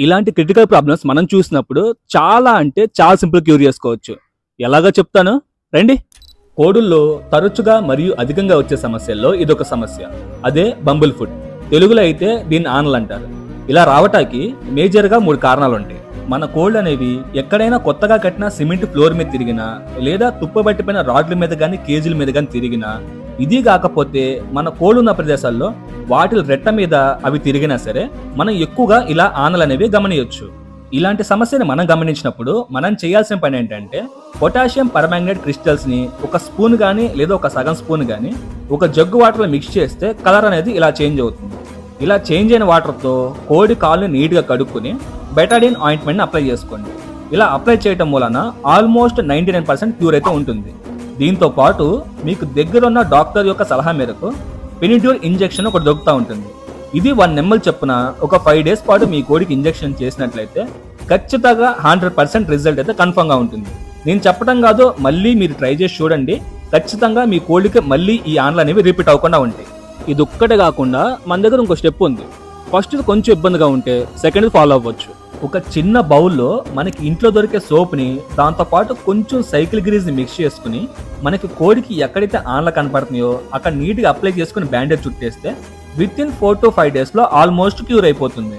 ఇలాంటి critical problems మనం చూసినప్పుడు చాలా అంటే చాలా సింపుల్ క్యూర్ చేసుకోవచ్చు. ఎలాగో చెప్తాను రండి. కోడుల్లో తరచుగా మరియు అధికంగా వచ్చే సమస్యల్లో ఇదొక సమస్య. అదే బంబుల్ ఫుట్. తెలుగులో అయితే దీన్ని ఆనలు అంటారు. ఇలా రావటానికి మేజర్గా 3 కారణాలు ఉంటాయి. మన కోళ్ళు అనేవి ఎక్కడైనా కొత్తగా కట్టిన సిమెంట్ ఫ్లోర్ మీద తిరిగినా, లేదా తుప్పబట్టిపోయిన రాడ్ల మీద కానీ కేజీల మీద కానీ తిరిగినా, ఇది కాకపోతే మన కోళ్ళు ఉన్న ప్రదేశాల్లో వాటి రెట్ట మీద అవి తిరిగినా సరే మనం ఎక్కువగా ఇలా ఆనలు అనేవి గమనించవచ్చు. ఇలాంటి సమస్యని మనం గమనించినప్పుడు మనం చేయాల్సిన పని ఏంటంటే పొటాషియం పర్మాంగనేట్ క్రిస్టల్స్ ని ఒక స్పూన్ కానీ లేదా ఒక సగం స్పూన్ కానీ ఒక జగ్గు వాటర్లో మిక్స్ చేస్తే కలర్ అనేది ఇలా చేంజ్ అవుతుంది. ఇలా చేంజ్ అయిన వాటర్తో కోడి కాళ్ళని నీట్గా కడుక్కుని బెటాడిన్ ఆయింట్మెంట్ని అప్లై చేసుకోండి. ఇలా అప్లై చేయడం వలన ఆల్మోస్ట్ 99% క్యూర్ అయితే ఉంటుంది. దీంతో పాటు మీకు దగ్గరున్న డాక్టర్ యొక్క సలహా మేరకు పెనిడ్యూర్ ఇంజెక్షన్ ఒకటి దొరుకుతూ ఉంటుంది. ఇది 1 ml చొప్పున ఒక 5 days పాటు మీ కోడికి ఇంజెక్షన్ చేసినట్లయితే ఖచ్చితంగా 100% రిజల్ట్ అయితే కన్ఫర్మ్ గా ఉంటుంది. నేను చెప్పడం కాదు, మళ్ళీ మీరు ట్రై చేసి చూడండి. ఖచ్చితంగా మీ కోడికి మళ్ళీ ఈ ఆనలు అనేవి రిపీట్ అవ్వకుండా ఉంటాయి. ఇది ఒక్కటే కాకుండా మన దగ్గర ఇంకో స్టెప్ ఉంది. ఫస్ట్ కొంచెం ఇబ్బందిగా ఉంటే సెకండ్ ఫాలో అవ్వచ్చు. ఒక చిన్న బౌల్లో మనకి ఇంట్లో దొరికే సోప్ని దాంతోపాటు కొంచెం సైకిల్ గ్రీజ్ని మిక్స్ చేసుకుని మనకి కోడికి ఎక్కడైతే ఆనలు కనపడుతున్నాయో అక్కడ నీట్గా అప్లై చేసుకుని బ్యాండేజ్ చుట్టేస్తే within 4 to 5 days almost cure అయిపోతుంది.